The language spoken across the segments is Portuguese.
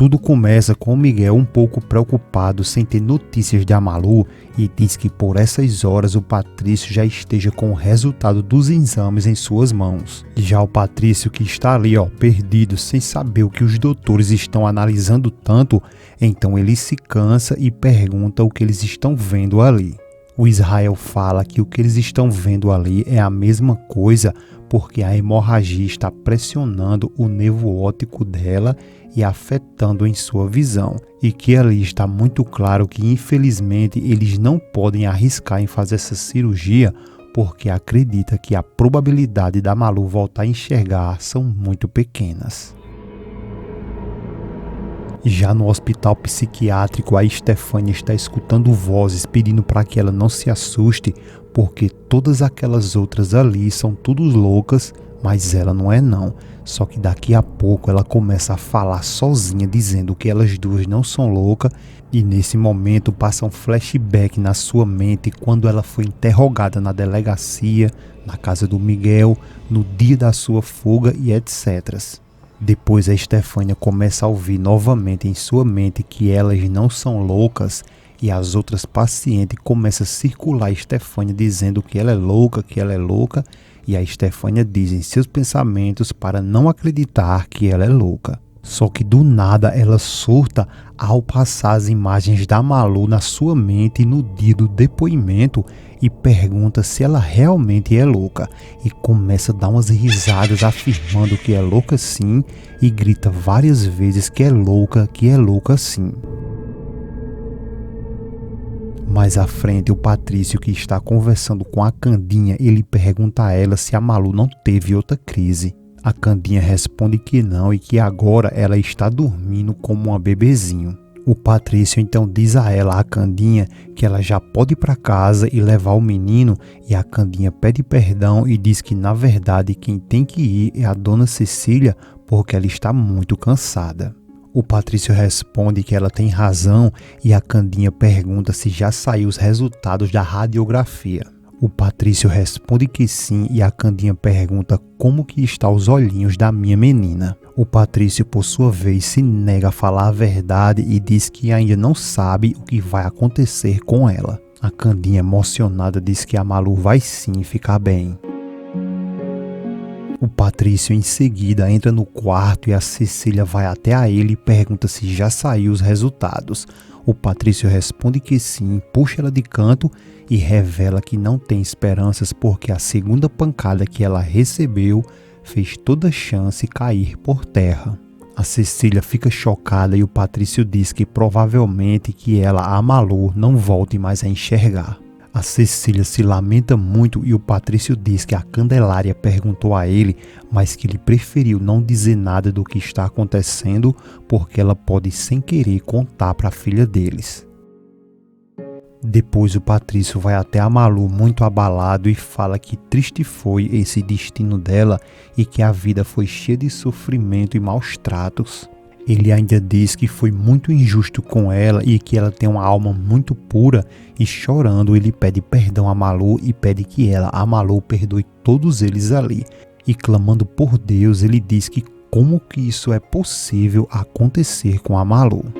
Tudo começa com o Miguel um pouco preocupado sem ter notícias de Amalu e diz que por essas horas o Patrício já esteja com o resultado dos exames em suas mãos. Já o Patrício, que está ali perdido sem saber o que os doutores estão analisando tanto, então ele se cansa e pergunta o que eles estão vendo ali. O Israel fala que o que eles estão vendo ali é a mesma coisa porque a hemorragia está pressionando o nervo óptico dela e afetando em sua visão, e que ali está muito claro que infelizmente eles não podem arriscar em fazer essa cirurgia porque acredita que a probabilidade da Malu voltar a enxergar são muito pequenas. Já no hospital psiquiátrico, a Stefania está escutando vozes pedindo para que ela não se assuste, porque todas aquelas outras ali são tudo loucas, mas ela não é não. Só que daqui a pouco ela começa a falar sozinha, dizendo que elas duas não são loucas, e nesse momento passa um flashback na sua mente quando ela foi interrogada na delegacia, na casa do Miguel, no dia da sua fuga e etc. Depois a Stefania começa a ouvir novamente em sua mente que elas não são loucas, e as outras pacientes começam a circular a Stefania dizendo que ela é louca, e a Stefania diz em seus pensamentos para não acreditar que ela é louca. Só que do nada ela surta ao passar as imagens da Malu na sua mente no dia do depoimento e pergunta se ela realmente é louca, e começa a dar umas risadas afirmando que é louca sim, e grita várias vezes que é louca sim. Mais à frente, o Patrício, que está conversando com a Candinha, ele pergunta a ela se a Malu não teve outra crise. A Candinha responde que não e que agora ela está dormindo como uma bebezinho. O Patrício então diz a ela, a Candinha, que ela já pode ir para casa e levar o menino, e a Candinha pede perdão e diz que na verdade quem tem que ir é a dona Cecília porque ela está muito cansada. O Patrício responde que ela tem razão e a Candinha pergunta se já saiu os resultados da radiografia. O Patrício responde que sim e a Candinha pergunta como que estão os olhinhos da minha menina. O Patrício, por sua vez, se nega a falar a verdade e diz que ainda não sabe o que vai acontecer com ela. A Candinha, emocionada, diz que a Malu vai sim ficar bem. O Patrício em seguida entra no quarto e a Cecília vai até a ele e pergunta se já saiu os resultados. O Patrício responde que sim, puxa ela de canto e revela que não tem esperanças porque a segunda pancada que ela recebeu fez toda a chance cair por terra. A Cecília fica chocada e o Patrício diz que provavelmente que ela, a Malu, não volte mais a enxergar. A Cecília se lamenta muito e o Patrício diz que a Candelária perguntou a ele, mas que ele preferiu não dizer nada do que está acontecendo porque ela pode sem querer contar para a filha deles. Depois o Patrício vai até a Malu muito abalado e fala que triste foi esse destino dela e que a vida foi cheia de sofrimento e maus tratos. Ele ainda diz que foi muito injusto com ela e que ela tem uma alma muito pura, e chorando ele pede perdão a Malu e pede que ela, a Malu, perdoe todos eles ali. E clamando por Deus, ele diz que como que isso é possível acontecer com a Malu.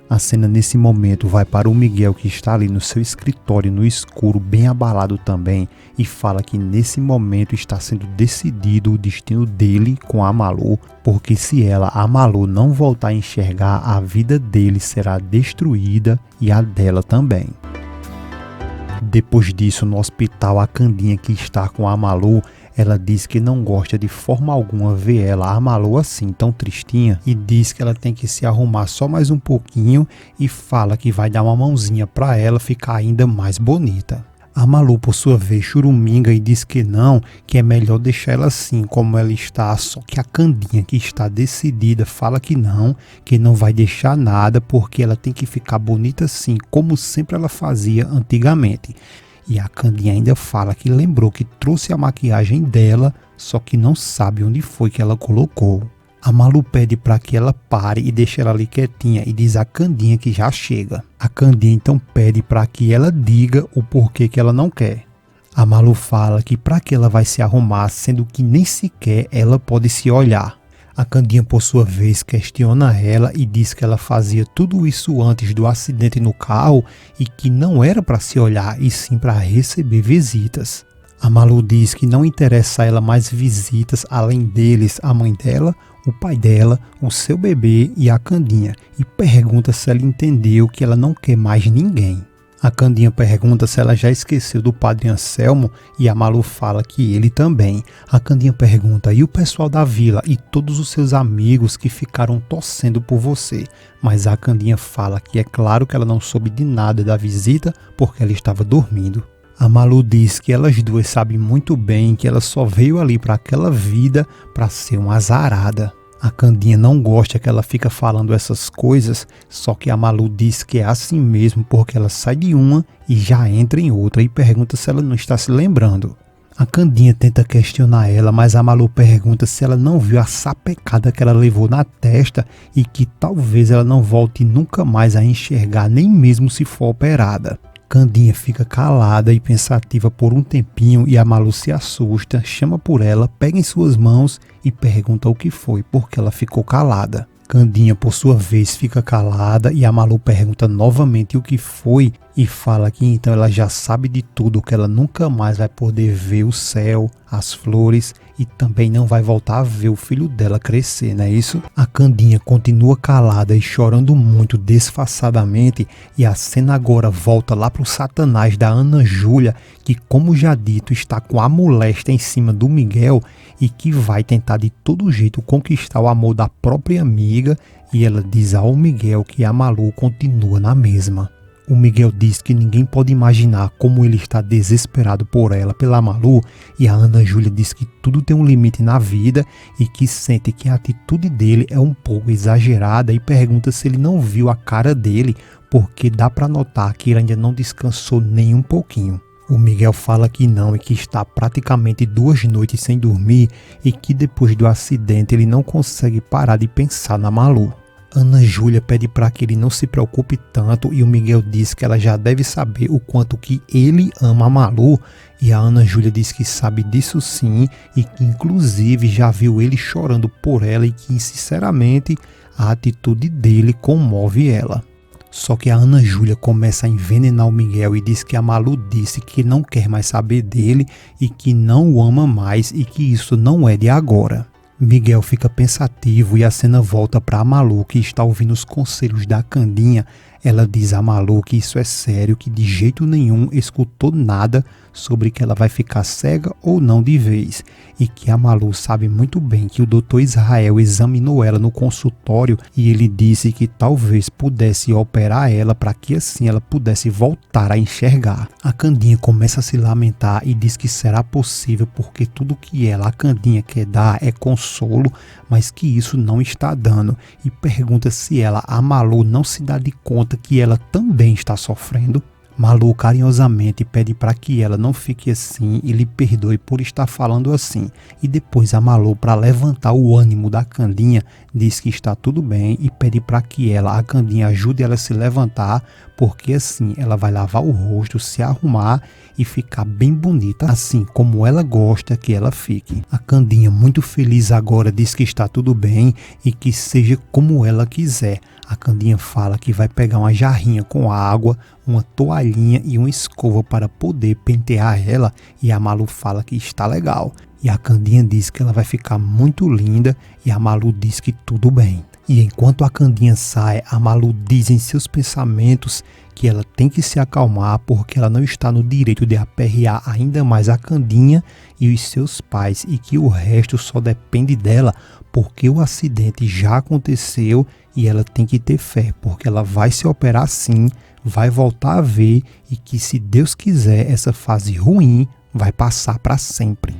A cena nesse momento vai para o Miguel, que está ali no seu escritório no escuro, bem abalado também, e fala que nesse momento está sendo decidido o destino dele com a Malu, porque se ela, a Malu, não voltar a enxergar, a vida dele será destruída e a dela também. Depois disso, no hospital, a Candinha, que está com a Malu, ela diz que não gosta de forma alguma ver ela, a Malu, assim tão tristinha, e diz que ela tem que se arrumar só mais um pouquinho e fala que vai dar uma mãozinha para ela ficar ainda mais bonita. A Malu, por sua vez, churuminga e diz que não, que é melhor deixar ela assim como ela está, só que a Candinha, que está decidida, fala que não vai deixar nada porque ela tem que ficar bonita assim, como sempre ela fazia antigamente. E a Candinha ainda fala que lembrou que trouxe a maquiagem dela, só que não sabe onde foi que ela colocou. A Malu pede para que ela pare e deixe ela ali quietinha e diz a Candinha que já chega. A Candinha então pede para que ela diga o porquê que ela não quer. A Malu fala que para que ela vai se arrumar, sendo que nem sequer ela pode se olhar. A Candinha, por sua vez, questiona ela e diz que ela fazia tudo isso antes do acidente no carro e que não era para se olhar e sim para receber visitas. A Malu diz que não interessa a ela mais visitas além deles, a mãe dela, o pai dela, o seu bebê e a Candinha, e pergunta se ela entendeu que ela não quer mais ninguém. A Candinha pergunta se ela já esqueceu do Padre Anselmo e a Malu fala que ele também. A Candinha pergunta: e o pessoal da vila e todos os seus amigos que ficaram torcendo por você? Mas a Candinha fala que é claro que ela não soube de nada da visita porque ela estava dormindo. A Malu diz que elas duas sabem muito bem que ela só veio ali para aquela vida para ser uma azarada. A Candinha não gosta que ela fica falando essas coisas, só que a Malu diz que é assim mesmo porque ela sai de uma e já entra em outra e pergunta se ela não está se lembrando. A Candinha tenta questionar ela, mas a Malu pergunta se ela não viu a sapecada que ela levou na testa e que talvez ela não volte nunca mais a enxergar, nem mesmo se for operada. Candinha fica calada e pensativa por um tempinho e a Malu se assusta, chama por ela, pega em suas mãos e pergunta o que foi, porque ela ficou calada. Candinha, por sua vez, fica calada e a Malu pergunta novamente o que foi e fala que então ela já sabe de tudo, que ela nunca mais vai poder ver o céu, as flores e também não vai voltar a ver o filho dela crescer, não é isso? A Candinha continua calada e chorando muito disfarçadamente e a cena agora volta lá pro Satanás da Ana Júlia, que, como já dito, está com a moléstia em cima do Miguel e que vai tentar de todo jeito conquistar o amor da própria amiga, e ela diz ao Miguel que a Malu continua na mesma. O Miguel diz que ninguém pode imaginar como ele está desesperado por ela, pela Malu, e a Ana Júlia diz que tudo tem um limite na vida e que sente que a atitude dele é um pouco exagerada e pergunta se ele não viu a cara dele, porque dá para notar que ele ainda não descansou nem um pouquinho. O Miguel fala que não e que está praticamente 2 noites sem dormir e que depois do acidente ele não consegue parar de pensar na Malu. Ana Júlia pede para que ele não se preocupe tanto e o Miguel diz que ela já deve saber o quanto que ele ama a Malu, e a Ana Júlia diz que sabe disso sim e que inclusive já viu ele chorando por ela e que sinceramente a atitude dele comove ela. Só que a Ana Júlia começa a envenenar o Miguel e diz que a Malu disse que não quer mais saber dele e que não o ama mais e que isso não é de agora. Miguel fica pensativo e a cena volta para a Malu, que está ouvindo os conselhos da Candinha. Ela diz a Malu que isso é sério, que de jeito nenhum escutou nada sobre que ela vai ficar cega ou não de vez, e que a Malu sabe muito bem que o Dr. Israel examinou ela no consultório e ele disse que talvez pudesse operar ela para que assim ela pudesse voltar a enxergar. A Candinha começa a se lamentar e diz que será possível porque tudo que ela, a Candinha, quer dar é consolo, mas que isso não está dando, e pergunta se ela, a Malu, não se dá de conta que ela também está sofrendo. Malu carinhosamente pede para que ela não fique assim e lhe perdoe por estar falando assim. E depois a Malu, para levantar o ânimo da Candinha, diz que está tudo bem e pede para que ela, a Candinha, ajude ela a se levantar, porque assim ela vai lavar o rosto, se arrumar e ficar bem bonita, assim como ela gosta que ela fique. A Candinha, muito feliz agora, diz que está tudo bem e que seja como ela quiser. A Candinha fala que vai pegar uma jarrinha com água, uma toalhinha e uma escova para poder pentear ela, e a Malu fala que está legal. E a Candinha diz que ela vai ficar muito linda e a Malu diz que tudo bem. E enquanto a Candinha sai, a Malu diz em seus pensamentos que ela tem que se acalmar porque ela não está no direito de aperrear ainda mais a Candinha e os seus pais, e que o resto só depende dela porque o acidente já aconteceu e ela tem que ter fé porque ela vai se operar sim, vai voltar a ver e que, se Deus quiser, essa fase ruim vai passar para sempre.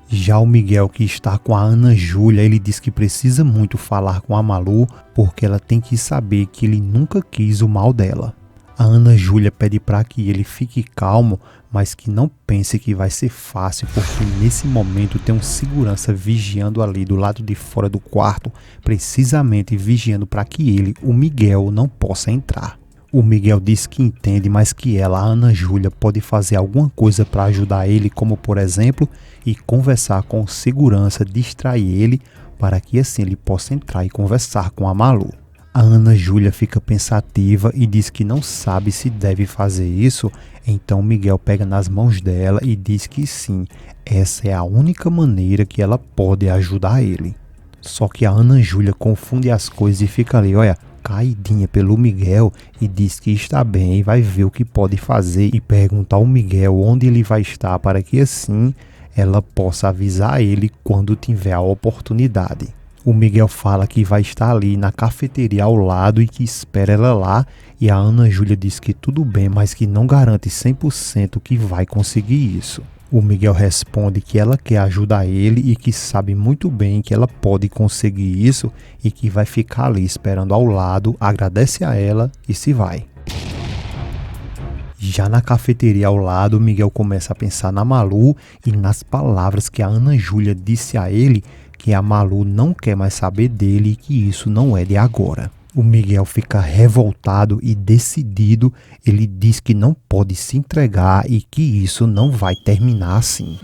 Já o Miguel, que está com a Ana Júlia, ele diz que precisa muito falar com a Malu porque ela tem que saber que ele nunca quis o mal dela. A Ana Júlia pede para que ele fique calmo, mas que não pense que vai ser fácil, porque nesse momento tem um segurança vigiando ali do lado de fora do quarto, precisamente vigiando para que ele, o Miguel, não possa entrar. O Miguel diz que entende, mas que ela, a Ana Júlia, pode fazer alguma coisa para ajudar ele, como por exemplo, e conversar com segurança, distrair ele para que assim ele possa entrar e conversar com a Malu. A Ana Júlia fica pensativa e diz que não sabe se deve fazer isso, então Miguel pega nas mãos dela e diz que sim, essa é a única maneira que ela pode ajudar ele. Só que a Ana Júlia confunde as coisas e fica ali, olha, caidinha pelo Miguel e diz que está bem e vai ver o que pode fazer e perguntar ao Miguel onde ele vai estar para que assim ela possa avisar ele quando tiver a oportunidade. O Miguel fala que vai estar ali na cafeteria ao lado e que espera ela lá, e a Ana Júlia diz que tudo bem, mas que não garante 100% que vai conseguir isso. O Miguel responde que ela quer ajudar ele e que sabe muito bem que ela pode conseguir isso e que vai ficar ali esperando ao lado, agradece a ela e se vai. Já na cafeteria ao lado, Miguel começa a pensar na Malu e nas palavras que a Ana Júlia disse a ele, que a Malu não quer mais saber dele e que isso não é de agora. O Miguel fica revoltado e decidido, ele diz que não pode se entregar e que isso não vai terminar assim.